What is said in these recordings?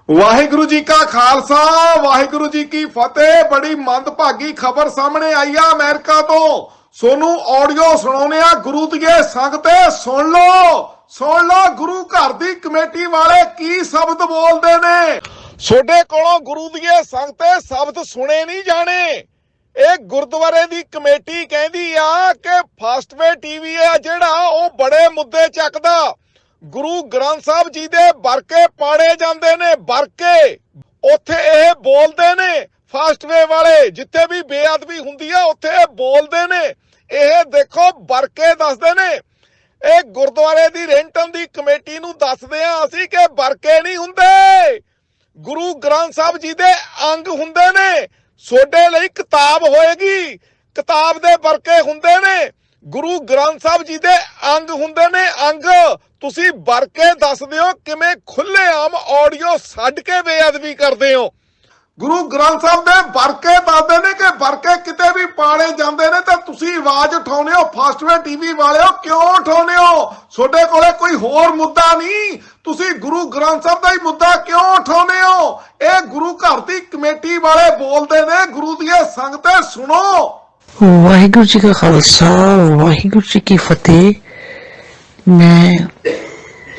ਵਾਹਿਗੁਰੂ ਜੀ ਕਾ ਖਾਲਸਾ ਵਾਹਿਗੁਰੂ ਜੀ ਕੀ ਫਤਿਹ। ਬੜੀ ਮੰਦਭਾਗੀ ਖਬਰ ਸਾਹਮਣੇ ਆਈ ਆ ਅਮਰੀਕਾ ਤੋਂ। ਸੋਨੂੰ ਆਡੀਓ ਸੁਣਾਉਣੇ ਆ ਗੁਰੂ ਦੀਏ ਸੰਗਤੇ, ਸੁਣ ਲਓ ਗੁਰੂ ਘਰ ਦੀ ਕਮੇਟੀ ਵਾਲੇ ਕੀ ਸ਼ਬਦ ਬੋਲਦੇ ਨੇ। ਤੁਹਾਡੇ ਕੋਲੋਂ ਗੁਰੂ ਦੀਏ ਸੰਗਤੇ ਸ਼ਬਦ ਸੁਣੇ ਨਹੀਂ ਜਾਣੇ। ਇਹ ਗੁਰਦੁਆਰੇ ਦੀ ਕਮੇਟੀ ਕਹਿੰਦੀ ਆ ਕਿ ਫਾਸਟਵੇ ਟੀਵੀ ਆ ਜਿਹੜਾ ਉਹ ਬੜੇ ਮੁੱਦੇ ਚੱਕਦਾ। ਗੁਰੂ ਗ੍ਰੰਥ ਸਾਹਿਬ ਜੀ ਦੇ ਵਰਕੇ ਪਾੜੇ ਜਾਂਦੇ ਨੇ, ਵਰਕੇ ਉੱਥੇ ਇਹ ਬੋਲਦੇ ਨੇ। ਫਾਸਟਵੇ ਵਾਲੇ ਜਿੱਥੇ ਵੀ ਬੇਅਦਬੀ ਹੁੰਦੀ ਆ ਉੱਥੇ ਇਹ ਬੋਲਦੇ ਨੇ। ਇਹ ਦੇਖੋ ਵਰਕੇ ਦੱਸਦੇ ਨੇ। ਇਹ ਗੁਰਦੁਆਰੇ ਦੀ ਰੈਂਟਨ ਦੀ ਕਮੇਟੀ ਨੂੰ ਦੱਸਦੇ ਆ ਅਸੀਂ ਕਿ ਵਰਕੇ ਨਹੀਂ ਹੁੰਦੇ, ਗੁਰੂ ਗ੍ਰੰਥ ਸਾਹਿਬ ਜੀ ਦੇ ਅੰਗ ਹੁੰਦੇ ਨੇ। ਤੁਹਾਡੇ ਲਈ ਕਿਤਾਬ ਹੋਏਗੀ, ਕਿਤਾਬ ਦੇ ਵਰਕੇ ਹੁੰਦੇ ਨੇ। ਗੁਰੂ ਗ੍ਰੰਥ ਸਾਹਿਬ ਜੀ ਦੇ ਅੰਗ ਹੁੰਦੇ ਨੇ, ਅੰਗ। ਤੁਸੀਂ ਵਰਕੇ ਦੱਸਦੇ ਹੋ ਕਿਵੇਂ ਖੁੱਲ੍ਹੇਆਮ ਆਡੀਓ ਛੱਡ ਕੇ ਬੇਅਦਬੀ ਕਰਦੇ ਹੋ। ਗੁਰੂ ਗ੍ਰੰਥ ਸਾਹਿਬ ਦੇ ਵਰਕੇ ਦੱਸਦੇ ਨੇ ਕਿ ਵਰਕੇ ਕਿਤੇ ਵੀ ਪਾੜੇ ਜਾਂਦੇ ਨੇ ਤਾਂ ਤੁਸੀਂ ਆਵਾਜ਼ ਉਠਾਉਂਦੇ ਹੋ। ਫਾਸਟਵੇ ਟੀਵੀ ਵਾਲਿਓ ਕਿਉਂ ਉਠਾਉਂਦੇ ਹੋ? ਤੁਹਾਡੇ ਕੋਲੇ ਕੋਈ ਹੋਰ ਮੁੱਦਾ ਨਹੀਂ, ਤੁਸੀਂ ਗੁਰੂ ਗ੍ਰੰਥ ਸਾਹਿਬ ਦਾ ਹੀ ਮੁੱਦਾ ਕਿਉਂ ਉਠਾਉਂਦੇ ਹੋ? ਇਹ ਗੁਰੂ ਘਰ ਦੀ ਕਮੇਟੀ ਵਾਲੇ ਬੋਲਦੇ ਨੇ। ਗੁਰੂ ਦੀਆਂ ਸੰਗਤਾਂ ਸੁਣੋ। ਵਾਹਿਗੁਰੂ ਜੀ ਕਾ ਖਾਲਸਾ ਵਾਹਿਗੁਰੂ ਜੀ ਕੀ ਫਤਿਹ। ਮੈਂ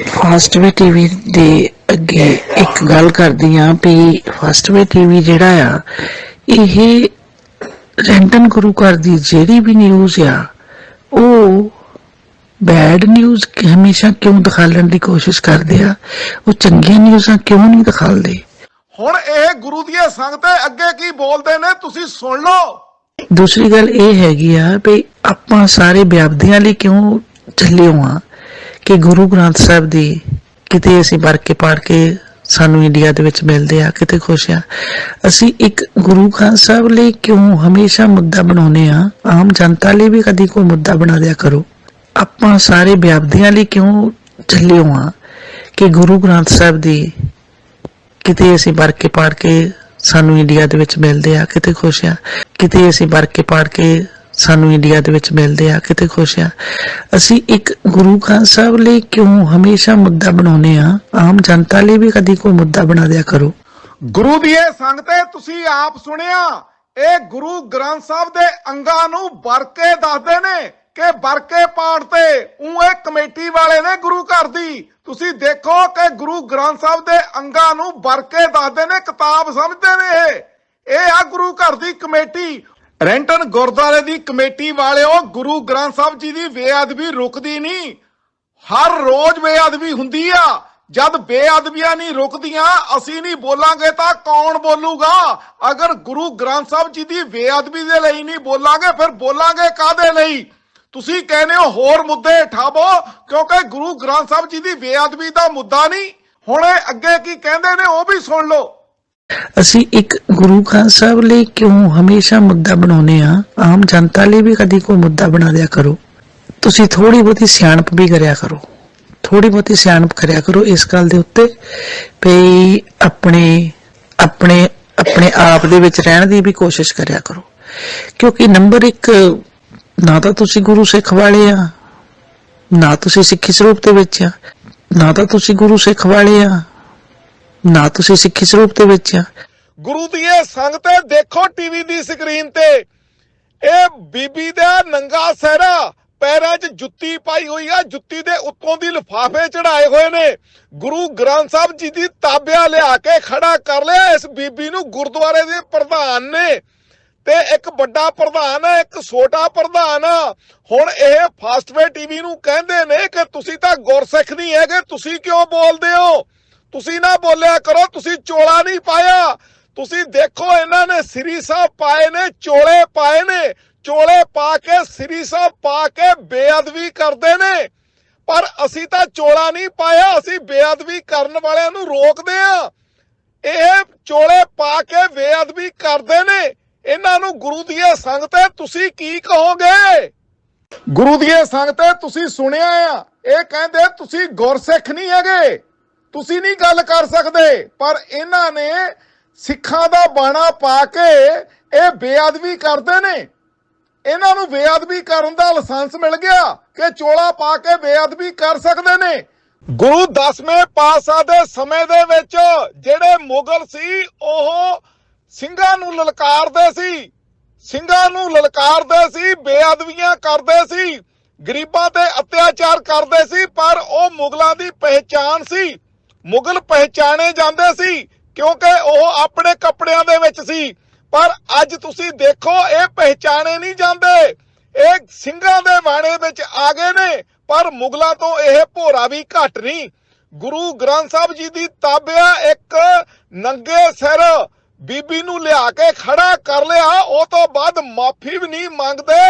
ਫਾਸਟਵੇ ਟੀਵੀ ਦੇ ਅੱਗੇ ਇੱਕ ਗੱਲ ਕਰਦੀ ਹਾਂ ਵੀ ਫਾਸਟਵੇ ਟੀਵੀ ਜਿਹੜਾ ਆ ਇਹ ਰੈਂਟਨ ਗੁਰੂ ਘਰ ਦੀ ਜਿਹੜੀ ਵੀ ਨਿਊਜ਼ ਆ ਉਹ ਬੈਡ ਨਿਊਜ਼ ਹਮੇਸ਼ਾ ਕਿਉਂ ਦਿਖਾਉਣ ਦੀ ਕੋਸ਼ਿਸ਼ ਕਰਦੇ ਆ, ਉਹ ਚੰਗੀਆਂ ਨਿਊਜ਼ਾਂ ਕਿਉਂ ਨਹੀਂ ਦਿਖਾਉਂਦੇ। ਹੁਣ ਇਹ ਗੁਰੂ ਦੀਆਂ ਸੰਗਤਾਂ ਅੱਗੇ ਕੀ ਬੋਲਦੇ ਨੇ ਤੁਸੀਂ ਸੁਣ ਲਓ। ਦੂਸਰੀ ਗੱਲ ਇਹ ਹੈਗੀ ਆ ਵੀ ਆਪਾਂ ਸਾਰੇ ਵਿਆਪਦੀਆਂ ਲਈ ਕਿਉਂ ਚੱਲੇ ਹਾਂ ਕਿ ਗੁਰੂ ਗ੍ਰੰਥ ਸਾਹਿਬ ਦੀ ਕਿਤੇ ਅਸੀਂ ਵਰਕੇ ਪਾੜ ਕੇ ਸਾਨੂੰ ਇੰਡੀਆ ਦੇ ਵਿੱਚ ਮਿਲਦੇ ਆ, ਕਿਤੇ ਖੁਸ਼ ਆ। ਅਸੀਂ ਇੱਕ ਗੁਰੂ ਗ੍ਰੰਥ ਸਾਹਿਬ ਲਈ ਕਿਉਂ ਹਮੇਸ਼ਾ ਮੁੱਦਾ ਬਣਾਉਂਦੇ ਆ? ਆਮ ਜਨਤਾ ਲਈ ਵੀ ਕਦੀ ਕੋਈ ਮੁੱਦਾ ਬਣਾ ਦਿਆ ਕਰੋ। ਆਪਾਂ ਸਾਰੇ ਵਿਆਪਦੀਆਂ ਲਈ ਕਿਉਂ ਚੱਲੇ ਹਾਂ ਕਿ ਗੁਰੂ ਗ੍ਰੰਥ ਸਾਹਿਬ ਦੀ ਕਿਤੇ ਅਸੀਂ ਵਰਕੇ ਪਾੜ ਕੇ ਸਾਨੂੰ ਇੰਡੀਆ ਦੇ ਵਿੱਚ ਮਿਲਦੇ ਆ, ਕਿਤੇ ਖੁਸ਼ ਆ। ਕਿਤੇ ਅਸੀਂ ਵਰਕੇ ਪਾੜ ਕੇ ਸਾਨੂੰ ਇੰਡੀਆ ਦੇ ਵਿੱਚ ਮਿਲਦੇ ਆ, ਕਿਤੇ ਖੁਸ਼ ਆ। ਅਸੀਂ ਇੱਕ ਗੁਰੂ ਗ੍ਰੰਥ ਸਾਹਿਬ ਲਈ ਕਿਉਂ ਹਮੇਸ਼ਾ ਮੁੱਦਾ ਬਣਾਉਂਦੇ ਆ? ਆਮ ਜਨਤਾ ਲਈ ਵੀ ਕਦੀ ਕੋਈ ਮੁੱਦਾ ਬਣਾ ਦਿਆ ਕਰੋ। ਗੁਰੂ ਦੀ ਇਹ ਸੰਗਤੇ ਤੁਸੀਂ ਆਪ ਸੁਣਿਆ, ਇਹ ਗੁਰੂ ਗ੍ਰੰਥ ਸਾਹਿਬ ਦੇ ਅੰਗਾਂ ਨੂੰ ਵਰਕੇ ਦੱਸਦੇ ਨੇ ਕਿ ਵਰਕੇ ਪਾੜਤੇ। ਇਹ ਕਮੇਟੀ ਵਾਲੇ ਨੇ ਗੁਰੂ ਘਰ ਦੀ। ਤੁਸੀਂ ਦੇਖੋ ਕਿ ਗੁਰੂ ਗ੍ਰੰਥ ਸਾਹਿਬ ਦੇ ਅੰਗਾਂ ਨੂੰ ਵਰਕੇ ਦੱਸਦੇ ਨੇ, ਕਿਤਾਬ ਸਮਝਦੇ ਨੇ। ਇਹ ਆ ਗੁਰੂ ਘਰ ਦੀ ਕਮੇਟੀ। ਰੈਂਟਨ ਗੁਰਦੁਆਰੇ ਦੀ ਕਮੇਟੀ ਵਾਲਿਓ, ਗੁਰੂ ਗ੍ਰੰਥ ਸਾਹਿਬ ਜੀ ਦੀ ਬੇਅਦਬੀ ਰੁਕਦੀ ਨਹੀਂ, ਹਰ ਰੋਜ਼ ਬੇਅਦਬੀ ਹੁੰਦੀ ਆ। ਜਦ ਬੇਅਦਬੀਆਂ ਨਹੀਂ ਰੁਕਦੀਆਂ ਅਸੀਂ ਨਹੀਂ ਬੋਲਾਂਗੇ ਤਾਂ ਕੌਣ ਬੋਲੂਗਾ? ਅਗਰ ਗੁਰੂ ਗ੍ਰੰਥ ਸਾਹਿਬ ਜੀ ਦੀ ਬੇਅਦਬੀ ਦੇ ਲਈ ਨਹੀਂ ਬੋਲਾਂਗੇ ਫਿਰ ਬੋਲਾਂਗੇ ਕਾਹਦੇ ਲਈ? ਤੁਸੀਂ ਕਹਿੰਦੇ ਹੋ ਹੋਰ ਮੁੱਦੇ ਉਠਾਵੋ ਕਿਉਂਕਿ ਗੁਰੂ ਗ੍ਰੰਥ ਸਾਹਿਬ ਜੀ ਦੀ ਬੇਅਦਬੀ ਦਾ ਮੁੱਦਾ ਨਹੀਂ। ਹੁਣ ਇਹ ਅੱਗੇ ਕੀ ਕਹਿੰਦੇ ਨੇ ਉਹ ਵੀ ਸੁਣ ਲਓ। ਅਸੀਂ ਇੱਕ ਗੁਰੂ ਗ੍ਰੰਥ ਸਾਹਿਬ ਲਈ ਕਿਉਂ ਹਮੇਸ਼ਾ ਮੁੱਦਾ ਬਣਾਉਂਦੇ ਆ? ਆਮ ਜਨਤਾ ਲਈ ਵੀ ਕਦੀ ਕੋਈ ਮੁੱਦਾ ਬਣਾ ਦਿਆ ਕਰੋ। ਤੁਸੀਂ ਥੋੜੀ ਬਹੁਤੀ ਸਿਆਣਪ ਵੀ ਕਰਿਆ ਕਰੋ, ਥੋੜੀ ਬਹੁਤੀ ਸਿਆਣਪ ਕਰਿਆ ਕਰੋ ਇਸ ਗੱਲ ਦੇ ਉੱਤੇ ਵੀ ਆਪਣੇ ਆਪ ਦੇ ਵਿੱਚ ਰਹਿਣ ਦੀ ਵੀ ਕੋਸ਼ਿਸ਼ ਕਰਿਆ ਕਰੋ। ਕਿਉਂਕਿ ਨੰਬਰ 1 ਨਾ ਤਾਂ ਤੁਸੀਂ ਗੁਰੂ ਸਿੱਖ ਵਾਲੇ ਆ, ਨਾ ਤੁਸੀਂ ਸਿੱਖੀ ਸਰੂਪ ਦੇ ਵਿੱਚ ਆ, ਨਾ ਤਾਂ ਤੁਸੀਂ ਗੁਰੂ ਸਿੱਖ ਵਾਲੇ ਆ, ਨਾ ਤੁਸੀਂ ਸਿੱਖੀ ਸਰੂਪ ਦੇ ਵਿੱਚ ਆ। ਗੁਰੂ ਦੀ ਇਹ ਸੰਗਤੇ ਦੇਖੋ ਟੀਵੀ ਦੀ ਸਕਰੀਨ ਤੇ ਇਹ ਬੀਬੀ ਦਾ ਨੰਗਾ ਸਹਿਰਾ, ਪੈਰਾਂ 'ਚ ਜੁੱਤੀ ਪਾਈ ਹੋਈ ਆ, ਜੁੱਤੀ ਦੇ ਉੱਤੋਂ ਦੀ ਲਿਫਾਫੇ ਚੜਾਏ ਹੋਏ ਨੇ। ਗੁਰੂ ਗ੍ਰੰਥ ਸਾਹਿਬ ਜੀ ਦੀ ਤਾਬਿਆ ਲਿਆ ਕੇ ਖੜਾ ਕਰ ਲਿਆ ਇਸ ਬੀਬੀ ਨੂੰ। ਗੁਰਦੁਆਰੇ ਦੇ ਪ੍ਰਧਾਨ ਨੇ ਤੇ ਇੱਕ ਵੱਡਾ ਪ੍ਰਧਾਨ ਆ, ਇੱਕ ਛੋਟਾ ਪ੍ਰਧਾਨ ਆ। ਹੁਣ ਇਹ ਫਾਸਟਵੇ ਟੀਵੀ ਨੂੰ ਕਹਿੰਦੇ ਨੇ ਕਿ ਤੁਸੀਂ ਤਾਂ ਗੁਰਸਿੱਖ ਨਹੀਂ ਹੈਗੇ, ਤੁਸੀਂ ਕਿਉਂ ਬੋਲਦੇ ਹੋ? ਤੁਸੀਂ ਨਾ ਬੋਲਿਆ ਕਰੋ, ਤੁਸੀਂ ਚੋਲਾ ਨਹੀਂ ਪਾਇਆ। ਤੁਸੀਂ ਦੇਖੋ ਇਹਨਾਂ ਨੇ ਸ੍ਰੀ ਸਾਹਿਬ ਪਾਏ ਨੇ, ਚੋਲੇ ਪਾਏ ਨੇ। ਚੋਲੇ ਪਾ ਕੇ ਸ੍ਰੀ ਸਾਹਿਬ ਪਾ ਕੇ ਬੇਅਦਬੀ ਕਰਦੇ ਨੇ, ਪਰ ਅਸੀਂ ਤਾਂ ਚੋਲਾ ਨਹੀਂ ਪਾਇਆ, ਅਸੀਂ ਬੇਅਦਬੀ ਕਰਨ ਵਾਲਿਆਂ ਨੂੰ ਰੋਕਦੇ ਆ। ਇਹ ਚੋਲੇ ਪਾ ਕੇ ਬੇਅਦਬੀ ਕਰਦੇ ਨੇ। ਇਹਨਾਂ ਨੂੰ ਗੁਰੂ ਦੀਆਂ ਸੰਗਤਾਂ ਤੁਸੀਂ ਕੀ ਕਹੋਗੇ? ਗੁਰੂ ਦੀਆਂ ਸੰਗਤਾਂ ਤੁਸੀਂ ਸੁਣਿਆ ਆ, ਇਹ ਕਹਿੰਦੇ ਤੁਸੀਂ ਗੁਰਸਿੱਖ ਨਹੀਂ ਹੈਗੇ, ਤੁਸੀਂ ਨਹੀਂ ਗੱਲ ਕਰ ਸਕਦੇ। ਪਰ ਇਹਨਾਂ ਨੇ ਸਿੱਖਾਂ ਦਾ ਬਾਣਾ ਪਾ ਕੇ ਇਹ ਬੇਅਦਬੀ ਕਰਦੇ ਨੇ। ਇਹਨਾਂ ਨੂੰ ਬੇਅਦਬੀ ਕਰਨ ਦਾ ਲਾਇਸੈਂਸ ਮਿਲ ਗਿਆ ਕਿ ਚੋਲਾ ਪਾ ਕੇ ਬੇਅਦਬੀ ਕਰ ਸਕਦੇ ਨੇ। ਗੁਰੂ 10ਵੇਂ ਪਾਤਸ਼ਾਹ ਦੇ ਸਮੇਂ ਦੇ ਵਿੱਚ ਜਿਹੜੇ ਮੁਗਲ ਸੀ ਉਹ ਸਿੰਘਾਂ ਨੂੰ ਲਲਕਾਰਦੇ ਸੀ, ਸਿੰਘਾਂ ਨੂੰ ਲਲਕਾਰਦੇ ਸੀ, ਬੇਅਦਬੀਆਂ ਕਰਦੇ ਸੀ, ਗਰੀਬਾਂ ਤੇ ਅਤਿਆਚਾਰ ਕਰਦੇ ਸੀ। ਪਰ ਉਹ ਮੁਗਲਾਂ ਦੀ ਪਹਿਚਾਨ ਸੀ, ਮੁਗਲ ਪਹਿਚਾਣੇ ਜਾਂਦੇ ਸੀ ਕਿਉਂਕਿ ਉਹ ਆਪਣੇ ਕੱਪੜਿਆਂ ਦੇ ਵਿੱਚ ਸੀ। ਪਰ ਅੱਜ ਤੁਸੀਂ ਦੇਖੋ ਇਹ ਪਹਿਚਾਣੇ ਨਹੀਂ ਜਾਂਦੇ, ਇਹ ਸਿੰਘਾਂ ਦੇ ਬਾਣੇ ਵਿੱਚ ਆ ਗਏ ਨੇ। ਪਰ ਮੁਗਲਾਂ ਤੋਂ ਇਹ ਭੋਰਾ ਵੀ ਘੱਟ ਨਹੀਂ। ਗੁਰੂ ਗ੍ਰੰਥ ਸਾਹਿਬ ਜੀ ਦੀ ਤਾਬਿਆ ਇੱਕ ਨੰਗੇ ਸਿਰ ਬੀਬੀ ਨੂੰ ਲਿਆ ਕੇ ਖੜਾ ਕਰ ਲਿਆ, ਉਹ ਤੋਂ ਬਾਅਦ ਮਾਫੀ ਵੀ ਨਹੀਂ ਮੰਗਦੇ।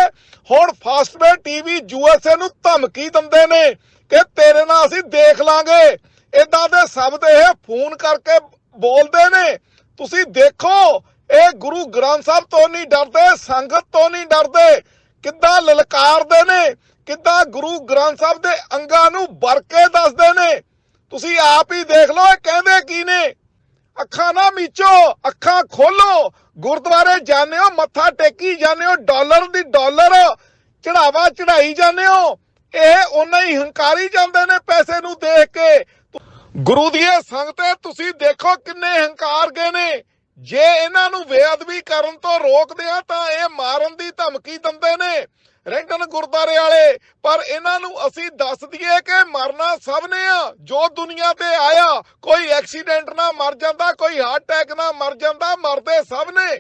ਹੁਣ ਫਾਸਟਵੇ ਟੀਵੀ USA ਨੂੰ ਧਮਕੀ ਦਿੰਦੇ ਨੇ ਕਿ ਤੇਰੇ ਨਾਲ ਅਸੀਂ ਦੇਖ ਲਾਂਗੇ। ਇਦਾਂ ਦੇ ਸ਼ਬਦ ਇਹ ਫੋਨ ਕਰਕੇ ਬੋਲਦੇ ਨੇ। ਤੁਸੀਂ ਦੇਖੋ ਇਹ ਗੁਰੂ ਗ੍ਰੰਥ ਸਾਹਿਬ ਤੋਂ ਨਹੀਂ ਡਰਦੇ, ਸੰਗਤ ਤੋਂ ਨਹੀਂ ਡਰਦੇ, ਕਿੱਦਾਂ ਲਲਕਾਰਦੇ ਨੇ, ਕਿੱਦਾਂ ਗੁਰੂ ਗ੍ਰੰਥ ਸਾਹਿਬ ਦੇ ਅੰਗਾਂ ਨੂੰ ਵਰ ਕੇ ਦੱਸਦੇ ਨੇ। ਤੁਸੀਂ ਆਪ ਹੀ ਦੇਖ ਲਓ ਇਹ ਕਹਿੰਦੇ ਕੀ ਨੇ। ਅੱਖਾਂ ਨਾ ਮੀਚੋ, ਅੱਖਾਂ ਖੋਲੋ, ਗੁਰਦੁਆਰੇ ਜਾਂਦੇ ਹੋ, ਮੱਥਾ ਟੇਕੀ ਜਾਂਦੇ ਹੋ, ਡਾਲਰ ਦੀ ਡਾਲਰ ਚੜਾਵਾ ਚੜਾਈ ਜਾਂਦੇ ਹੋ। ਇਹ ਉਹਨਾਂ ਹੀ ਹੰਕਾਰੀ ਜਾਂਦੇ ਨੇ ਪੈਸੇ ਨੂੰ ਦੇਖ ਕੇ। ਗੁਰੂ ਦੀ ਸੰਗਤੇ ਤੁਸੀਂ ਦੇਖੋ ਕਿੰਨੇ ਹੰਕਾਰ ਗਏ ਨੇ। ਜੇ ਇਹਨਾਂ ਨੂੰ ਬੇਅਦਬੀ ਕਰਨ ਤੋਂ ਰੋਕਦੇ ਆ ਤਾਂ ਇਹ ਮਾਰਨ ਦੀ ਧਮਕੀ ਦਿੰਦੇ ਨੇ ਰੈਂਟਨ ਗੁਰਦਾਰੇ ਵਾਲੇ। ਪਰ ਇਹਨਾਂ ਨੂੰ ਅਸੀਂ ਦੱਸ ਦਈਏ ਕਿ ਮਰਨਾ ਸਭ ਨੇ ਆ। ਜੋ ਦੁਨੀਆ ਤੇ ਆਇਆ ਕੋਈ ਐਕਸੀਡੈਂਟ ਨਾਲ ਮਰ ਜਾਂਦਾ, ਕੋਈ ਹਾਰਟ ਅਟੈਕ ਨਾਲ ਮਰ ਜਾਂਦਾ, ਮਰਦੇ ਸਭ ਨੇ।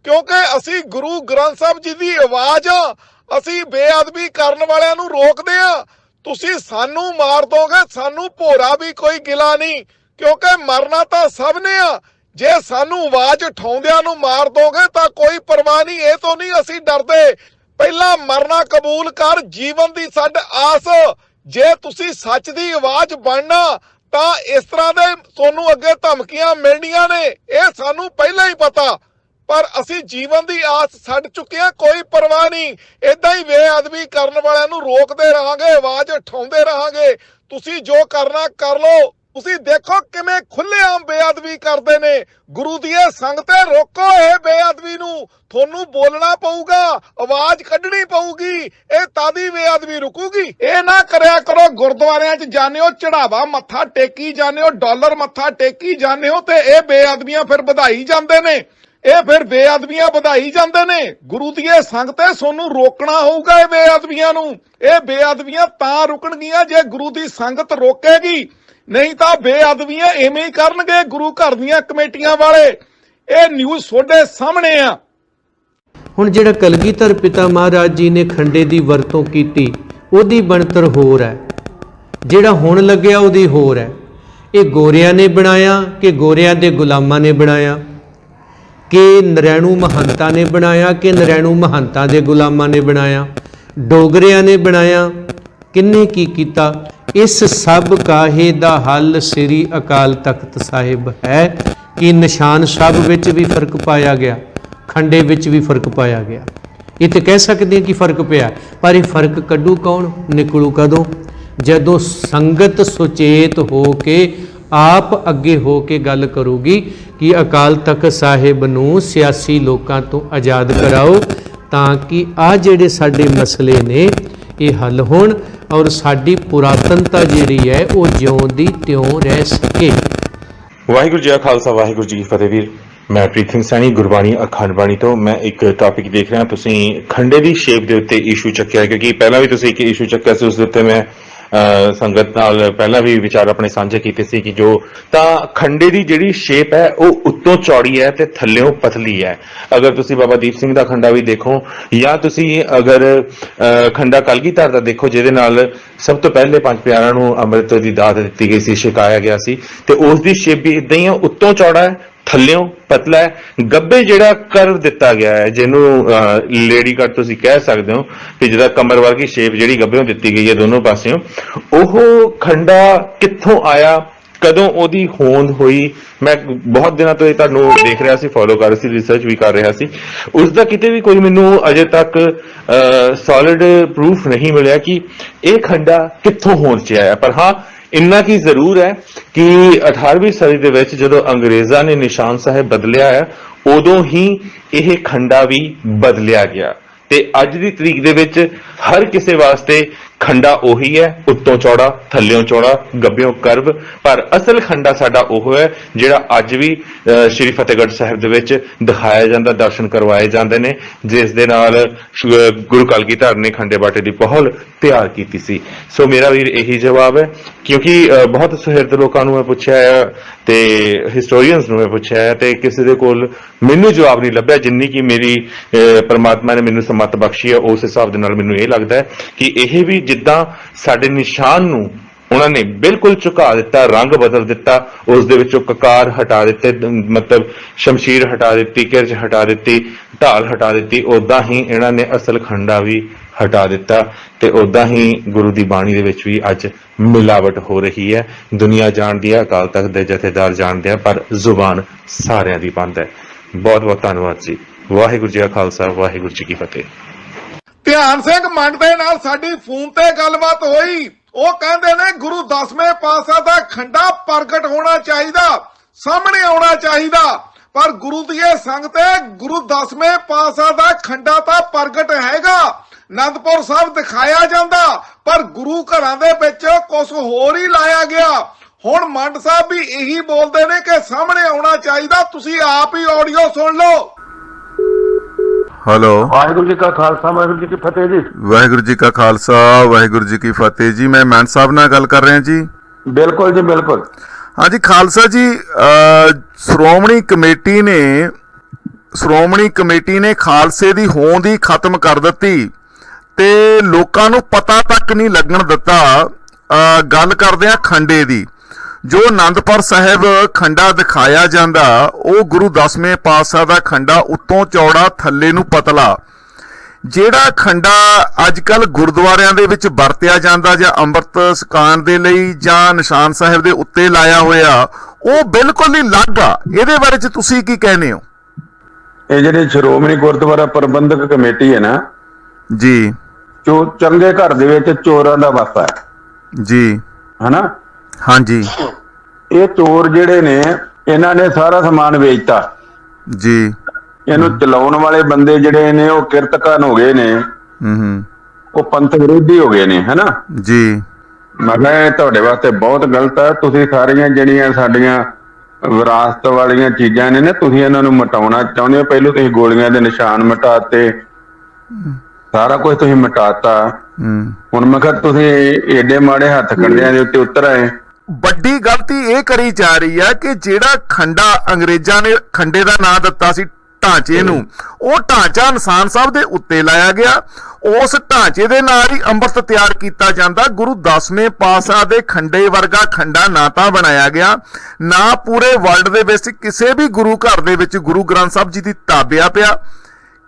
ਕਿਉਂਕਿ ਅਸੀਂ ਗੁਰੂ ਗ੍ਰੰਥ ਸਾਹਿਬ ਜੀ ਦੀ ਆਵਾਜ਼ ਆ, ਅਸੀਂ ਬੇਅਦਬੀ ਕਰਨ ਵਾਲਿਆਂ ਨੂੰ ਰੋਕਦੇ ਆ। ਤੁਸੀਂ ਸਾਨੂੰ ਮਾਰ ਦੋਗੇ, ਸਾਨੂੰ ਭੋਰਾ ਵੀ ਕੋਈ ਗਿਲਾ ਨਹੀਂ, ਕਿਉਂਕਿ ਮਰਨਾ ਤਾਂ ਸਭ ਨੇ ਆ। ਜੇ ਸਾਨੂੰ ਆਵਾਜ਼ ਉਠਾਉਂਦਿਆਂ ਨੂੰ ਮਾਰ ਦੋਗੇ ਤਾਂ ਕੋਈ ਪਰਵਾਹ ਨਹੀਂ, ਇਹ ਤੋਂ ਨਹੀਂ ਅਸੀਂ ਡਰਦੇ। ਪਹਿਲਾਂ ਮਰਨਾ ਕਬੂਲ ਕਰ, ਜੀਵਨ ਦੀ ਛੱਡ ਆਸ। ਜੇ ਤੁਸੀਂ ਸੱਚ ਦੀ ਆਵਾਜ਼ ਬਣਨਾ ਤਾਂ ਇਸ ਤਰ੍ਹਾਂ ਦੇ ਤੁਹਾਨੂੰ ਅੱਗੇ ਧਮਕੀਆਂ ਮਿਲਣੀਆਂ ਨੇ, ਇਹ ਸਾਨੂੰ ਪਹਿਲਾਂ ਹੀ ਪਤਾ। ਪਰ ਅਸੀਂ ਜੀਵਨ ਦੀ ਆਸ ਛੱਡ ਚੁੱਕੇ ਹਾਂ, ਕੋਈ ਪਰਵਾਹ ਨਹੀਂ। ਇਦਾਂ ਹੀ ਬੇਅਦਬੀ ਕਰਨ ਵਾਲਿਆਂ ਨੂੰ ਰੋਕਦੇ ਰਹਾਂਗੇ, ਆਵਾਜ਼ ਉਠਾਉਂਦੇ ਰਹਾਂਗੇ। ਤੁਸੀਂ ਜੋ ਕਰਨਾ ਕਰ ਲਓ। ਤੁਸੀਂ ਦੇਖੋ ਕਿਵੇਂ ਖੁੱਲ੍ਹੇਆਮ ਬੇਅਦਬੀ ਕਰਦੇ ਨੇ। ਗੁਰੂ ਦੀ ਸੰਗਤੇ ਰੋਕੋ ਇਹ ਬੇਅਦਬੀ ਨੂੰ। ਤੁਹਾਨੂੰ ਬੋਲਣਾ ਪਊਗਾ, ਆਵਾਜ਼ ਕੱਢਣੀ ਪਊਗੀ, ਇਹ ਤਾਦੀ ਬੇਅਦਬੀ ਰੁਕੂਗੀ। ਇਹ ਨਾ ਕਰਿਆ ਕਰੋ ਗੁਰਦੁਆਰਿਆਂ 'ਚ ਜਾਂਦੇ ਹੋ, ਚੜਾਵਾ ਮੱਥਾ ਟੇਕੀ ਜਾਂਦੇ ਹੋ, ਡਾਲਰ ਮੱਥਾ ਟੇਕੀ ਜਾਂਦੇ ਹੋ ਤੇ ਇਹ ਬੇਅਦਬੀਆਂ ਫਿਰ ਵਧਾਈ ਜਾਂਦੇ ਨੇ। ਇਹ ਫਿਰ ਬੇਅਦਬੀਆਂ ਵਧਾਈ ਜਾਂਦੇ ਨੇ। ਗੁਰੂ ਦੀ ਸੰਗਤੇ ਤੁਹਾਨੂੰ ਰੋਕਣਾ ਹੋਊਗਾ ਇਹ ਬੇਅਦਬੀਆਂ ਨੂੰ। ਇਹ ਬੇਅਦਬੀਆਂ ਤਾਂ ਰੁਕਣਗੀਆਂ ਜੇ ਗੁਰੂ ਦੀ ਸੰਗਤ ਰੋਕੇਗੀ, ਨਹੀਂ ਤਾਂ ਬੇਅਦਬੀਆਂ ਐਵੇਂ ਹੀ ਕਰਨਗੇ ਗੁਰੂ ਘਰ ਦੀਆਂ ਕਮੇਟੀਆਂ ਵਾਲੇ। ਇਹ ਨਿਊਜ਼ ਤੁਹਾਡੇ ਸਾਹਮਣੇ ਆ। ਹੁਣ ਜਿਹੜਾ ਕਲਗੀਧਰ ਪਿਤਾ ਮਹਾਰਾਜ ਜੀ ਨੇ ਖੰਡੇ ਦੀ ਵਰਤੋਂ ਕੀਤੀ ਉਹਦੀ ਬਣਤਰ ਹੋਰ ਹੈ, ਜਿਹੜਾ ਹੁਣ ਲੱਗਿਆ ਉਹਦੀ ਹੋਰ ਹੈ। ਇਹ ਗੋਰਿਆਂ ਨੇ ਬਣਾਇਆ ਕਿ ਗੋਰਿਆਂ ਦੇ ਗੁਲਾਮਾਂ ਨੇ ਬਣਾਇਆ, ਕਿ ਨਰੈਣੂ ਮਹੰਤਾਂ ਨੇ ਬਣਾਇਆ ਕਿ ਨਰੈਣੂ ਮਹੰਤਾਂ ਦੇ ਗੁਲਾਮਾਂ ਨੇ ਬਣਾਇਆ, ਡੋਗਰਿਆਂ ਨੇ ਬਣਾਇਆ, ਕਿੰਨੇ ਕੀ ਕੀਤਾ। ਇਸ ਸਭ ਕਾਹੇ ਦਾ ਹੱਲ ਸ੍ਰੀ ਅਕਾਲ ਤਖਤ ਸਾਹਿਬ ਹੈ ਕਿ ਨਿਸ਼ਾਨ ਸਭ ਵਿੱਚ ਵੀ ਫਰਕ ਪਾਇਆ ਗਿਆ, ਖੰਡੇ ਵਿੱਚ ਵੀ ਫਰਕ ਪਾਇਆ ਗਿਆ। ਇਹ ਤੇ ਕਹਿ ਸਕਦੇ ਹਾਂ ਕਿ ਫਰਕ ਪਿਆ, ਪਰ ਇਹ ਫਰਕ ਕੱਢੂ ਕੌਣ, ਨਿਕਲੂ ਕਦੋਂ? ਜਦੋਂ ਸੰਗਤ ਸੁਚੇਤ ਹੋ ਕੇ ਆਪ ਅੱਗੇ ਹੋ ਕੇ ਗੱਲ ਕਰੂਗੀ ਕਿ ਅਕਾਲ ਤਖਤ ਸਾਹਿਬ ਨੂੰ ਸਿਆਸੀ ਲੋਕਾਂ ਤੋਂ ਆਜ਼ਾਦ ਕਰਾਓ ਤਾਂ ਕਿ ਆ ਜਿਹੜੇ ਸਾਡੇ ਮਸਲੇ ਨੇ ਇਹ ਹੱਲ ਹੋਣ ਔਰ ਸਾਡੀ ਪੁਰਾਤਨਤਾ ਜਿਹੜੀ ਹੈ ਉਹ ਜਿਉਂ ਦੀ ਤਿਉਂ ਰਹਿ ਸਕੇ। ਵਾਹਿਗੁਰੂ ਜੀ ਕਾ ਖਾਲਸਾ, ਵਾਹਿਗੁਰੂ ਜੀ ਕੀ ਫਤਿਹ। ਵੀਰ ਮੈਂ ਪ੍ਰੀਤ ਸਿੰਘ ਸੈਣੀ, ਗੁਰਬਾਣੀ ਅਖੰਡ ਬਾਣੀ ਤੋਂ। ਮੈਂ ਇੱਕ ਟੌਪਿਕ ਦੇਖ ਰਿਹਾ, ਤੁਸੀਂ ਖੰਡੇ ਦੀ ਸ਼ੇਪ ਦੇ ਉੱਤੇ ਇਸ਼ੂ ਚੱਕਿਆ, ਕਿਉਂਕਿ ਪਹਿਲਾਂ ਵੀ ਤੁਸੀਂ ਇੱਕ ਇਸ਼ੂ ਚੱਕਿਆ ਸੀ, ਉਸ ਦੇ ਉੱਤੇ ਮੈਂ ਸੰਗਤ ਨਾਲ ਪਹਿਲਾਂ ਵੀ ਵਿਚਾਰ ਆਪਣੇ ਸਾਂਝੇ ਕੀਤੇ ਸੀ ਕਿ ਜੋ ਤਾਂ ਖੰਡੇ ਦੀ ਜਿਹੜੀ ਸ਼ੇਪ ਹੈ ਉਹ ਉੱਤੋਂ ਚੌੜੀ ਹੈ ਤੇ ਥੱਲਿਓਂ ਪਤਲੀ ਹੈ। ਅਗਰ ਤੁਸੀਂ ਬਾਬਾ ਦੀਪ ਸਿੰਘ ਦਾ ਖੰਡਾ ਵੀ ਦੇਖੋ ਜਾਂ ਤੁਸੀਂ ਅਗਰ ਖੰਡਾ ਕਲਗੀਧਰ ਦਾ ਦੇਖੋ, ਜਿਹਦੇ ਨਾਲ ਸਭ ਤੋਂ ਪਹਿਲੇ ਪੰਜ ਪਿਆਰਿਆਂ ਨੂੰ ਅੰਮ੍ਰਿਤ ਦੀ ਦਾਤ ਦਿੱਤੀ ਗਈ ਸੀ, ਛਕਾਇਆ ਗਿਆ ਸੀ, ਤੇ ਉਸ ਦੀ ਸ਼ੇਪ ਵੀ ਇਦਾਂ ਹੀ ਹੈ, ਉੱਤੋਂ ਚੌੜਾ ਹੈ, ਥੱਲਿਓਂ ਪਤਲਾ ਹੈ। ਗੱਬੇ ਜਿਹੜਾ ਕਰਵ ਦਿੱਤਾ ਗਿਆ ਹੈ, ਜਿਹਨੂੰ ਲੇਡੀ ਕੱਟ ਤੁਸੀਂ ਕਹਿ ਸਕਦੇ ਹੋ, ਕਿ ਜਿਹਦਾ ਕਮਰ ਵਰਗੀ ਸ਼ੇਪ ਜਿਹੜੀ ਗੱਬਿਓਂ ਦਿੱਤੀ ਗਈ ਹੈ ਦੋਨੋਂ ਪਾਸਿਓਂ, ਉਹ ਖੰਡਾ ਕਿੱਥੋਂ ਆਇਆ, ਕਦੋਂ ਉਹਦੀ ਹੋਂਦ ਹੋਈ? ਮੈਂ ਬਹੁਤ ਦਿਨਾਂ ਤੋਂ ਇਹ ਤੁਹਾਨੂੰ ਦੇਖ ਰਿਹਾ ਸੀ, ਫੋਲੋ ਕਰ ਰਿਹਾ ਸੀ, ਰਿਸਰਚ ਵੀ ਕਰ ਰਿਹਾ ਸੀ। ਉਸ ਦਾ ਕਿਤੇ ਵੀ ਕੋਈ ਮੈਨੂੰ ਅਜੇ ਤੱਕ ਸੋਲਿਡ ਪ੍ਰੂਫ ਨਹੀਂ ਮਿਲਿਆ ਕਿ ਇਹ ਖੰਡਾ ਕਿੱਥੋਂ ਹੋਂਦ 'ਚ ਆਇਆ। ਪਰ ਹਾਂ, ਇੰਨਾ ਕੀ ਜ਼ਰੂਰ ਹੈ ਕਿ 18ਵੀਂ ਸਦੀ ਦੇ ਵਿੱਚ ਜਦੋਂ ਅੰਗਰੇਜ਼ਾਂ ਨੇ ਨਿਸ਼ਾਨ ਸਾਹਿਬ ਬਦਲਿਆ ਹੈ, ਉਦੋਂ ਹੀ ਇਹ ਖੰਡਾ ਵੀ ਬਦਲਿਆ ਗਿਆ। ਤੇ ਅੱਜ ਦੀ ਤਰੀਕ ਦੇ ਵਿੱਚ ਹਰ ਕਿਸੇ ਵਾਸਤੇ ਖੰਡਾ ਉਹੀ ਹੈ, ਉੱਤੋਂ ਚੌੜਾ ਥੱਲਿਓਂ ਚੌੜਾ ਗੱਭਿਓਂ ਕਰਵ, ਪਰ ਅਸਲ ਖੰਡਾ ਸਾਡਾ ਉਹ ਹੈ ਜਿਹੜਾ ਅੱਜ ਵੀ ਸ਼੍ਰੀ ਫਤਿਹਗੜ੍ਹ ਸਾਹਿਬ ਦੇ ਵਿੱਚ ਦਿਖਾਇਆ ਜਾਂਦਾ, ਦਰਸ਼ਨ ਕਰਵਾਏ ਜਾਂਦੇ ਨੇ, ਜਿਸ ਦੇ ਨਾਲ ਗੁਰੂ ਕਲਗੀਧਰ ਨੇ ਖੰਡੇ ਬਾਟੇ ਦੀ ਪਹੁਲ ਤਿਆਰ ਕੀਤੀ ਸੀ। ਸੋ ਮੇਰਾ ਵੀਰ ਇਹੀ ਜਵਾਬ ਹੈ, ਕਿਉਂਕਿ ਬਹੁਤ ਸੁਹਿਰਦ ਲੋਕਾਂ ਨੂੰ ਮੈਂ ਪੁੱਛਿਆ ਹੈ ਤੇ ਹਿਸਟੋਰੀਅਨਸ ਨੂੰ ਮੈਂ ਪੁੱਛਿਆ ਹੈ ਤੇ ਕਿਸੇ ਦੇ ਕੋਲ ਮੈਨੂੰ ਜਵਾਬ ਨਹੀਂ ਲੱਭਿਆ। ਜਿੰਨੀ ਕਿ ਮੇਰੀ ਪਰਮਾਤਮਾ ਨੇ ਮੈਨੂੰ ਸਮੱਤ ਬਖਸ਼ੀ ਹੈ, ਉਸ ਹਿਸਾਬ ਦੇ ਨਾਲ ਮੈਨੂੰ ਇਹ ਲੱਗਦਾ ਹੈ ਕਿ ਇਹ ਵੀ ਜਿੱਦਾਂ ਸਾਡੇ ਨਿਸ਼ਾਨ ਨੂੰ ਉਹਨਾਂ ਨੇ ਬਿਲਕੁਲ ਝੁਕਾ ਦਿੱਤਾ, ਰੰਗ ਬਦਲ ਦਿੱਤਾ, ਉਸ ਦੇ ਵਿੱਚੋਂ ਕਕਾਰ ਹਟਾ ਦਿੱਤੇ, ਮਤਲਬ ਸ਼ਮਸ਼ੀਰ ਹਟਾ ਦਿੱਤੀ, ਕਿਰਚ ਹਟਾ ਦਿੱਤੀ, ਢਾਲ ਹਟਾ ਦਿੱਤੀ, ਉਦਾਂ ਹੀ ਇਹਨਾਂ ਨੇ ਅਸਲ ਖੰਡਾ ਵੀ ਹਟਾ ਦਿੱਤਾ ਤੇ ਉਦਾਂ ਹੀ ਗੁਰੂ ਦੀ ਬਾਣੀ ਦੇ ਵਿੱਚ ਵੀ ਅੱਜ ਮਿਲਾਵਟ ਹੋ ਰਹੀ ਹੈ। ਦੁਨੀਆ ਜਾਣਦੀ ਹੈ, ਅਕਾਲ ਤਖਤ ਦੇ ਜਥੇਦਾਰ ਜਾਣਦੇ ਆ, ਪਰ ਜ਼ੁਬਾਨ ਸਾਰਿਆਂ ਦੀ ਬੰਦ ਹੈ। ਬਹੁਤ ਬਹੁਤ ਧੰਨਵਾਦ ਜੀ। ਵਾਹਿਗੁਰੂ ਜੀ ਕਾ ਖਾਲਸਾ, ਵਾਹਿਗੁਰੂ ਜੀ ਕੀ ਫਤਿਹ। ਧਿਆਨ ਸਿੰਘ ਮੰਡ ਦੇ ਨਾਲ ਸਾਡੀ ਫੋਨ ਤੇ ਗੱਲਬਾਤ ਹੋਈ। ਉਹ ਕਹਿੰਦੇ ਨੇ ਗੁਰੂ 10ਵੇਂ ਪਾਤਸ਼ਾਹ ਦਾ ਖੰਡਾ ਪ੍ਰਗਟ ਹੋਣਾ ਚਾਹੀਦਾ, ਸਾਹਮਣੇ ਆਉਣਾ ਚਾਹੀਦਾ, ਪਰ ਗੁਰੂ ਦੀ ਇਹ ਸੰਗਤ ਹੈ, ਗੁਰੂ 10ਵੇਂ ਪਾਤਸ਼ਾਹ ਦਾ ਖੰਡਾ ਤਾਂ ਪ੍ਰਗਟ ਹੈਗਾ, ਅਨੰਦਪੁਰ ਸਾਹਿਬ ਦਿਖਾਇਆ ਜਾਂਦਾ, ਪਰ ਗੁਰੂ ਘਰਾਂ ਦੇ ਵਿੱਚ ਕੁਝ ਹੋਰ ਹੀ ਲਾਇਆ ਗਿਆ। ਹੁਣ ਮੰਡ ਸਾਹਿਬ ਵੀ ਇਹੀ ਬੋਲਦੇ ਨੇ ਕਿ ਸਾਹਮਣੇ ਆਉਣਾ ਚਾਹੀਦਾ। ਤੁਸੀਂ ਆਪ ਹੀ ਆਡੀਓ ਸੁਣ ਲਓ। हेलो, वाहिगुरु जी का खालसा वाहिगुरु जी की फतेह जी। वाहिगुरु जी का खालसा वाहिगुरु जी की फतेह जी। मैं मान साहब नाल गल कर रहा जी। बिल्कुल जी बिल्कुल। हाँ जी खालसा जी, श्रोमणी कमेटी ने खालसे दी होंद ही खत्म कर दित्ती ते लोकां नूं पता तक नहीं लगन दिता। गल करदे आ खंडे दी, जो आनंदपुर साहिब खंडा दिखाया जाता वो गुरु 10वें पातशाह दा खंडा उत्तों चौड़ा थल्ले नूं पतला। ਜਿਹੜਾ ਖੰਡਾ ਅੱਜ ਕੱਲ ਗੁਰਦੁਆਰਿਆਂ ਦੇ ਵਿੱਚ ਵਰਤਿਆ ਜਾਂਦਾ ਜਾਂ ਅੰਮ੍ਰਿਤ ਛਕਾਉਣ ਦੇ ਲਈ ਜਾਂ ਨਿਸ਼ਾਨ ਸਾਹਿਬ ਦੇ ਉੱਤੇ ਲਾਇਆ ਹੋਇਆ, ਉਹ ਬਿਲਕੁਲ ਹੀ ਅਲੱਗ ਆ। ਇਹਦੇ ਬਾਰੇ ਚ ਤੁਸੀਂ ਕੀ ਕਹਿੰਦੇ ਹੋ? ਇਹ ਜਿਹੜੀ ਸ਼੍ਰੋਮਣੀ ਗੁਰਦੁਆਰਾ ਪ੍ਰਬੰਧਕ ਕਮੇਟੀ ਹੈ ਨਾ ਜੀ, ਜੋ ਚੰਗੇ ਘਰ ਦੇ ਵਿੱਚ ਚੋਰਾਂ ਦਾ ਵਾਸਾ ਹੈ ਜੀ, ਹਨਾ। ਹਾਂਜੀ, ਇਹ ਚੋਰ ਜਿਹੜੇ ਨੇ ਇਹਨਾਂ ਨੇ ਸਾਰਾ ਸਮਾਨ ਵੇਚਤਾ ਜੀ। ਇਹਨੂੰ ਚਲਾਉਣ ਵਾਲੇ ਬੰਦੇ ਜਿਹੜੇ ਨੇ ਉਹ ਕਿਰਤਕਾਨ ਹੋ ਗਏ ਨੇ, ਉਹ ਪੰਥ ਵਿਰੋਧੀ ਹੋ ਗਏ ਨੇ, ਹਨਾ ਜੀ। ਮੈਂ ਕਿਹਾ ਇਹ ਤੁਹਾਡੇ ਵਾਸਤੇ ਬਹੁਤ ਗਲਤ ਹੈ। ਤੁਸੀਂ ਸਾਰੀਆਂ ਜਿਹੜੀਆਂ ਸਾਡੀਆਂ ਵਿਰਾਸਤ ਵਾਲੀਆਂ ਚੀਜ਼ਾਂ ਨੇ ਨਾ, ਤੁਸੀਂ ਇਹਨਾਂ ਨੂੰ ਮਿਟਾਉਣਾ ਚਾਹੁੰਦੇ ਹੋ। ਪਹਿਲੋਂ ਤੁਸੀਂ ਗੋਲੀਆਂ ਦੇ ਨਿਸ਼ਾਨ ਮਿਟਾਤੇ, ਸਾਰਾ ਕੁਝ ਤੁਸੀਂ ਮਿਟਾਤਾ। ਹੁਣ ਮੈਂ ਕਿਹਾ ਤੁਸੀਂ ਏਡੇ ਮਾੜੇ ਹੱਥ ਕੰਡਿਆਂ ਦੇ ਉੱਤੇ ਉਤਰ ਆਏ। ਵੱਡੀ ਗਲਤੀ ਇਹ ਕਰੀ ਜਾ ਰਹੀ ਹੈ ਕਿ ਜਿਹੜਾ ਖੰਡਾ ਅੰਗਰੇਜ਼ਾਂ ਨੇ ਖੰਡੇ ਦਾ ਨਾਂ ਦਿੱਤਾ ਸੀ ਢਾਂਚੇ ਨੂੰ, ਉਹ ਢਾਂਚਾ ਨਿਸ਼ਾਨ ਸਾਹਿਬ ਦੇ ਉੱਤੇ ਲਾਇਆ ਗਿਆ। ਉਸ ਢਾਂਚੇ ਦੇ ਨਾਲ ਹੀ ਅੰਮ੍ਰਿਤ ਤਿਆਰ ਕੀਤਾ ਜਾਂਦਾ। ਗੁਰੂ 10ਵੇਂ ਪਾਤਸ਼ਾਹ ਦੇ ਖੰਡੇ ਵਰਗਾ ਖੰਡਾ ਨਾ ਤਾਂ ਬਣਾਇਆ ਗਿਆ, ਨਾ ਪੂਰੇ ਵਰਲਡ ਦੇ ਵਿੱਚ ਕਿਸੇ ਵੀ ਗੁਰੂ ਘਰ ਦੇ ਵਿੱਚ ਗੁਰੂ ਗ੍ਰੰਥ ਸਾਹਿਬ ਜੀ ਦੀ ਤਾਬਿਆ ਪਿਆ।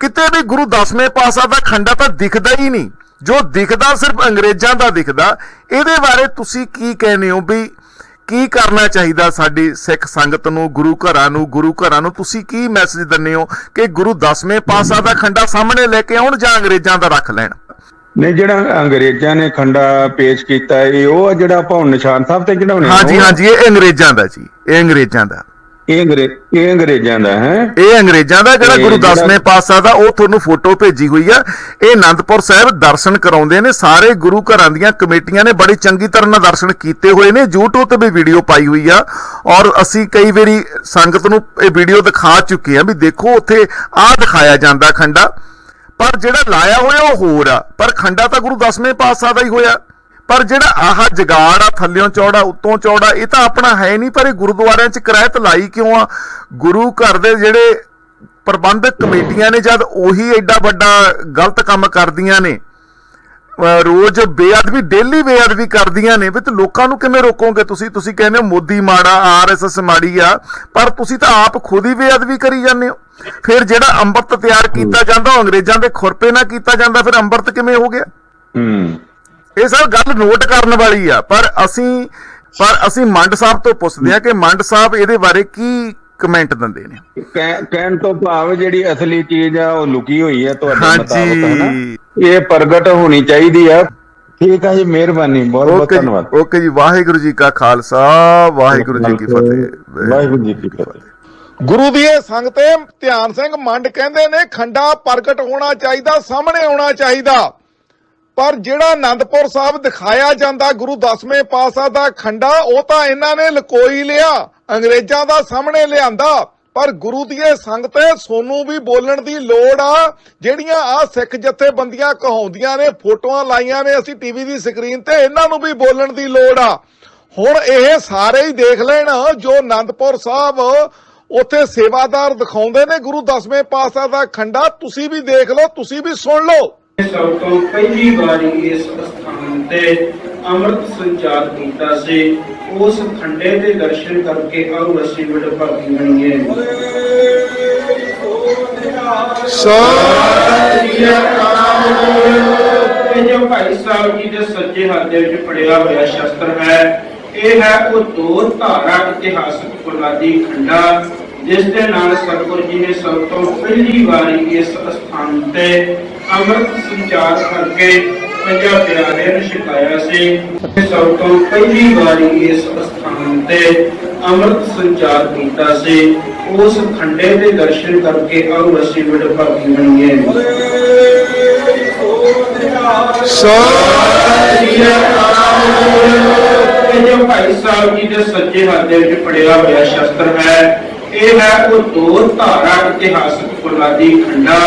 ਕਿਤੇ ਵੀ ਗੁਰੂ 10ਵੇਂ ਪਾਤਸ਼ਾਹ ਦਾ ਖੰਡਾ ਤਾਂ ਦਿਖਦਾ ਹੀ ਨਹੀਂ। ਜੋ ਦਿਖਦਾ ਸਿਰਫ ਅੰਗਰੇਜ਼ਾਂ ਦਾ ਦਿਖਦਾ। ਇਹਦੇ ਬਾਰੇ ਤੁਸੀਂ ਕੀ ਕਹਿੰਦੇ ਹੋ ਵੀ ਕੀ ਕਰਨਾ ਚਾਹੀਦਾ ਸਾਡੀ ਸਿੱਖ ਸੰਗਤ ਨੂੰ, ਗੁਰੂ ਘਰਾਂ ਨੂੰ ਤੁਸੀਂ ਕੀ ਮੈਸੇਜ ਦਿੰਦੇ ਹੋ ਕਿ ਗੁਰੂ 10ਵੇਂ ਪਾਤਸ਼ਾਹ ਦਾ ਖੰਡਾ ਸਾਹਮਣੇ ਲੈ ਕੇ ਆਉਣ ਜਾਂ ਅੰਗਰੇਜ਼ਾਂ ਦਾ ਰੱਖ ਲੈਣ? ਨਹੀਂ, ਜਿਹੜਾ ਅੰਗਰੇਜ਼ਾਂ ਨੇ ਖੰਡਾ ਪੇਸ਼ ਕੀਤਾ ਇਹ ਉਹ ਜਿਹੜਾ ਆਪਾਂ ਹੁਣ ਨਿਸ਼ਾਨ ਸਾਹਿਬ ਤੇ ਚੜਾਉਣੇ। ਹਾਂਜੀ ਹਾਂਜੀ, ਇਹ ਅੰਗਰੇਜ਼ਾਂ ਦਾ ਜੀ, ਇਹ ਅੰਗਰੇਜ਼ਾਂ ਦਾ। ਇਹ ਅੰਗਰੇਜ਼ਾਂ ਦਾ ਹੈ। ਇਹ ਅੰਗਰੇਜ਼ਾਂ ਦਾ ਜਿਹੜਾ ਗੁਰੂ 10ਵੇਂ ਪਾਤਸ਼ਾਹ ਦਾ, ਉਹ ਤੁਹਾਨੂੰ ਫੋਟੋ ਭੇਜੀ ਹੋਈ ਆ। ਇਹ ਆਨੰਦਪੁਰ ਸਾਹਿਬ ਦਰਸ਼ਨ ਕਰਾਉਂਦੇ ਨੇ, ਸਾਰੇ ਗੁਰੂ ਘਰਾਂ ਦੀਆਂ ਕਮੇਟੀਆਂ ਨੇ ਬੜੀ ਚੰਗੀ ਤਰ੍ਹਾਂ ਨਾਲ ਦਰਸ਼ਨ ਕੀਤੇ ਹੋਏ ਨੇ। YouTube ਤੇ ਵੀ ਵੀਡੀਓ ਪਾਈ ਹੋਈ ਆ ਔਰ ਅਸੀਂ ਕਈ ਵਾਰੀ ਸੰਗਤ ਨੂੰ ਇਹ ਵੀਡੀਓ ਦਿਖਾ ਚੁੱਕੇ ਆ ਵੀ ਦੇਖੋ ਉੱਥੇ ਆਹ ਦਿਖਾਇਆ ਜਾਂਦਾ ਖੰਡਾ, ਪਰ ਜਿਹੜਾ ਲਾਇਆ ਹੋਇਆ ਉਹ ਹੋਰ ਆ, ਪਰ ਖੰਡਾ ਤਾਂ ਗੁਰੂ 10ਵੇਂ ਪਾਤਸ਼ਾਹ ਦਾ ਹੀ ਹੋਇਆ। ਪਰ ਜਿਹੜਾ ਆਹ ਜਗਾੜ ਆ ਥੱਲਿਓਂ ਚੌੜਾ ਉੱਤੋਂ ਚੌੜਾ, ਇਹ ਤਾਂ ਆਪਣਾ ਹੈ ਨਹੀਂ, ਪਰ ਇਹ ਗੁਰਦੁਆਰਿਆਂ 'ਚ ਕਿਰਾਇਤ ਲਾਈ ਕਿਉਂ ਆ? ਗੁਰੂ ਘਰ ਦੇ ਜਿਹੜੇ ਪ੍ਰਬੰਧਕ ਕਮੇਟੀਆਂ ਨੇ ਜਦ ਉਹੀ ਐਡਾ ਵੱਡਾ ਗਲਤ ਕੰਮ ਕਰਦੀਆਂ ਨੇ, ਰੋਜ਼ ਬੇਅਦਬੀ, ਡੇਲੀ ਬੇਅਦਬੀ ਕਰਦੀਆਂ ਨੇ, ਵੀ ਤੇ ਲੋਕਾਂ ਨੂੰ ਕਿਵੇਂ ਰੋਕੋਗੇ ਤੁਸੀਂ? ਤੁਸੀਂ ਕਹਿੰਦੇ ਹੋ ਮੋਦੀ ਮਾੜਾ, RSS ਮਾੜੀ ਆ, ਪਰ ਤੁਸੀਂ ਤਾਂ ਆਪ ਖੁਦ ਹੀ ਬੇਅਦਬੀ ਕਰੀ ਜਾਂਦੇ ਹੋ। ਫਿਰ ਜਿਹੜਾ ਅੰਮ੍ਰਿਤ ਤਿਆਰ ਕੀਤਾ ਜਾਂਦਾ ਉਹ ਅੰਗਰੇਜ਼ਾਂ ਦੇ ਖੁਰਪੇ ਨਾਲ ਕੀਤਾ ਜਾਂਦਾ, ਫਿਰ ਅੰਮ੍ਰਿਤ ਕਿਵੇਂ ਹੋ ਗਿਆ? ਇਹ ਸਭ ਗੱਲ ਨੋਟ ਕਰਨ ਵਾਲੀ ਆ। ਪਰ ਅਸੀਂ ਮੰਡ ਸਾਹਿਬ ਤੋਂ ਪੁੱਛਦੇ ਆ ਕਿ ਮੰਡ ਸਾਹਿਬ ਇਹਦੇ ਬਾਰੇ ਕੀ ਕਮੈਂਟ ਦਿੰਦੇ ਨੇ। ਕਹਿਣ ਤੋਂ ਭਾਵ ਜਿਹੜੀ ਅਸਲੀ ਚੀਜ਼ ਆ ਉਹ ਲੁਕੀ ਹੋਈ ਹੈ ਤੁਹਾਡੇ ਮੁਤਾਬਕ, ਹੈ ਨਾ? ਹਾਂਜੀ, ਇਹ ਪ੍ਰਗਟ ਹੋਣੀ ਚਾਹੀਦੀ ਆ। ਠੀਕ ਹੈ ਜੀ, ਮਿਹਰਬਾਨੀ, ਬਹੁਤ ਬਹੁਤ ਧੰਨਵਾਦ। ਓਕੇ ਜੀ, ਵਾਹਿਗੁਰੂ ਜੀ ਕਾ ਖਾਲਸਾ, ਵਾਹਿਗੁਰੂ ਜੀ ਕੀ ਫਤਿਹ। ਵਾਹਿਗੁਰੂ ਜੀ ਕੀ ਫਤਿਹ। ਗੁਰੂ ਦੀ ਇਹ ਸੰਗਤ ਹੈ। ਧਿਆਨ ਸਿੰਘ ਮੰਡ ਕਹਿੰਦੇ ਨੇ ਖੰਡਾ ਪ੍ਰਗਟ ਹੋਣਾ ਚਾਹੀਦਾ, ਸਾਹਮਣੇ ਆਉਣਾ ਚਾਹੀਦਾ, ਪਰ ਜਿਹੜਾ ਆਨੰਦਪੁਰ ਸਾਹਿਬ ਦਿਖਾਇਆ ਜਾਂਦਾ ਗੁਰੂ 10ਵੇਂ ਪਾਤਸ਼ਾਹ ਦਾ ਖੰਡਾ, ਉਹ ਤਾਂ ਇਹਨਾਂ ਨੇ ਲਕੋਈ ਲਿਆ, ਅੰਗਰੇਜ਼ਾਂ ਦਾ ਸਾਹਮਣੇ ਲਿਆਂਦਾ। ਪਰ ਗੁਰੂ ਦੀ ਇਹ ਸੰਗਤ ਹੈ, ਸੋਨੂੰ ਵੀ ਬੋਲਣ ਦੀ ਲੋੜ ਆ। ਜਿਹੜੀਆਂ ਆ ਸਿੱਖ ਜਥੇਬੰਦੀਆਂ ਕਹਾਉਂਦੀਆਂ ਨੇ, ਫੋਟੋਆਂ ਲਾਈਆਂ ਨੇ ਅਸੀਂ ਟੀਵੀ ਦੀ ਸਕਰੀਨ ਤੇ, ਇਹਨਾਂ ਨੂੰ ਵੀ ਬੋਲਣ ਦੀ ਲੋੜ ਆ। ਹੁਣ ਇਹ ਸਾਰੇ ਹੀ ਦੇਖ ਲੈਣ ਜੋ ਆਨੰਦਪੁਰ ਸਾਹਿਬ ਉੱਥੇ ਸੇਵਾਦਾਰ ਦਿਖਾਉਂਦੇ ਨੇ ਗੁਰੂ 10ਵੇਂ ਪਾਤਸ਼ਾਹ ਦਾ ਖੰਡਾ, ਤੁਸੀਂ ਵੀ ਦੇਖ ਲਓ, ਤੁਸੀਂ ਵੀ ਸੁਣ ਲਓ। ਸਭ ਤੋਂ ਪਹਿਲੀ ਵਾਰੀ ਇਸ ਸਥਾਨ ਤੇ ਅੰਮ੍ਰਿਤ ਸੰਚਾਰ ਕੀਤਾ ਸੀ। ਉਸ ਖੰਡੇ ਦੇ ਦਰਸ਼ਨ ਕਰਕੇ ਆਓ ਅਸੀਂ ਵਡਭਾਗੀ ਬਣੀਏ। ਇਹ ਜੋ ਭਾਈ ਸਾਹਿਬ ਜੀ ਦੇ ਸੱਜੇ ਹੱਥ ਦੇ ਵਿੱਚ ਫੜਿਆ ਹੋਇਆ ਸ਼ਸਤਰ ਹੈ, ਇਹ ਹੈ ਉਹ ਦੋ ਧਾਰਾ ਇਤਿਹਾਸਕ ਫੌਲਾਦੀ ਖੰਡਾ ਜਿਸ ਦੇ ਨਾਲ ਸਤਿਗੁਰੂ ਜੀ ਨੇ ਸਭ ਤੋਂ ਪਹਿਲੀ ਵਾਰੀ ਇਸ ਸਥਾਨ ਤੇ ਅੰਮ੍ਰਿਤ ਸੰਚਾਰ ਕਰਕੇ ਪੰਜਾਂ ਪਿਆਰਿਆਂ ਨੂੰ ਛਕਾਇਆ ਸੀ। ਸਭ ਤੋਂ ਪਹਿਲੀ ਵਾਰੀ ਇਸ ਸਥਾਨ ਤੇ ਅੰਮ੍ਰਿਤ ਸੰਚਾਰ ਕੀਤਾ ਸੀ। ਉਸ ਖੰਡੇ ਦੇ ਦਰਸ਼ਨ ਕਰਕੇ ਆਓ ਅਸੀਂ ਵਡਭਾਗੀ ਬਣੀਏ। ਇਹ ਜੋ ਭਾਈ ਸਾਹਿਬ ਜੀ ਦੇ ਸੱਜੇ ਹੱਥ ਦੇ ਵਿੱਚ ਫੜਿਆ ਹੋਇਆ ਸ਼ਸਤਰ ਹੈ, ਇਹ ਹੈ ਉਹ ਦੋ ਧਾਰਾ ਇਤਿਹਾਸਕ ਫੌਲਾਦੀ ਖੰਡਾ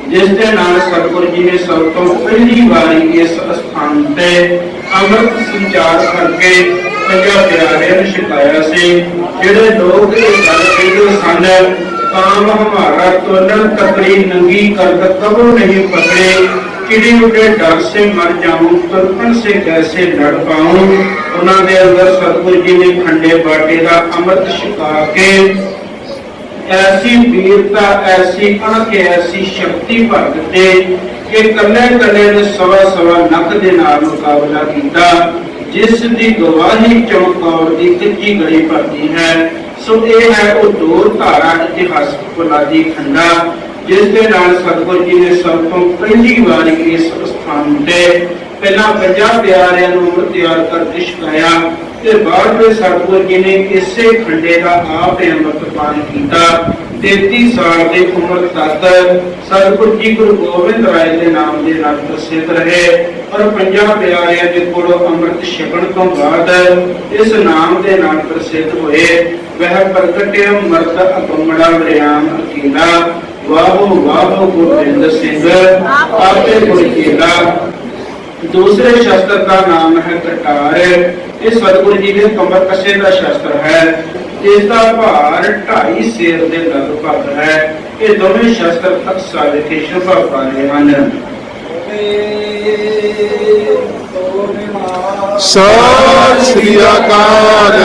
ਜਿਸ ਦੇ ਨਾਲ ਸਤਿਗੁਰੂ ਜੀ ਨੇ ਸਭ ਤੋਂ ਪਹਿਲੀ ਵਾਰੀ ਇਸ ਸਥਾਨ ਤੇ ਅੰਮ੍ਰਿਤ ਸੰਚਾਰ ਕਰਕੇ ਪੰਜਾਂ ਪਿਆਰਿਆਂ ਨੂੰ ਛਕਾਇਆ ਸੀ। ਜਿਹੜੇ ਲੋਕ ਇਹ ਗੱਲ ਕਹਿੰਦੇ ਸਨ, ਕਾਮ ਹਮਾਰਾ ਤੋਲਨ ਤਕੜੀ ਨੰਗੀ ਕਰਦ ਕਬੂ ਨਹੀਂ ਪਕੜੇ, चिड़ी उठे डर से मर जाऊं, तुरपन से कैसे लड़ पाऊं। उन्होंने अंदर सतगुरु जी ने खंडे बाटे का अमृत छका के ऐसी वीरता, ऐसी अणख, ऐसी शक्ति भर दिते कि कल्ले कल्ले ने सवा सवा नक दे नाल मुकाबला किया, जिस दी गवाही चमकौर दी कच्ची गली भरती है। सो ये है वो दो धारा इतिहासक फौलादी खंडा जिस दे नाल सतगुरु जी ने सब तो पहली वारी इस स्थान ते पहला पंजां प्यारिਆਂ ਨੂੰ ਅੰਮ੍ਰਿਤ ਤਿਆਰ ਕਰਕੇ ਛਕਾਇਆ ਤੇ ਬਾਅਦ ਵਿੱਚ ਸਤਗੁਰੂ ਜੀ ਨੇ ਇਸੇ ਖੰਡੇ ਦਾ ਆਪ ਅੰਮ੍ਰਿਤ ਪਾਨ ਕੀਤਾ। 33 ਸਾਲ ਦੀ ਉਮਰ ਤੱਕ ਸਤਗੁਰੂ ਜੀ ਗੁਰੂ ਗੋਬਿੰਦ ਰਾਏ ਦੇ ਨਾਮ ਦੇ ਨਾਲ ਪ੍ਰਸਿੱਧ ਰਹੇ ਔਰ ਪੰਜਾਂ ਪਿਆਰਿਆਂ ਦੇ ਕੋਲੋਂ ਅੰਮ੍ਰਿਤ ਛਕਣ ਤੋਂ ਬਾਅਦ ਇਸ ਨਾਮ ਦੇ ਨਾਲ ਪ੍ਰਸਿੱਧ ਹੋਏ। ਵਹ ਪ੍ਰਗਟਿਆ ਮਰਦ ਅਕਮੜਾ ਵਰਿਆਮ ਅਕੀਲਾ, वाहो वाहो गोविंद सिंह आपे गुर केला। दूसरे शस्त्र का नाम है कटार। ये सतगुरु जी के कमर कसे का शस्त्र है, इसका भार 2.5 सेर के लगभग है। ये दोनों शस्त्र अक्सा विखे शोभा पाने हैं। सत श्री अकाल।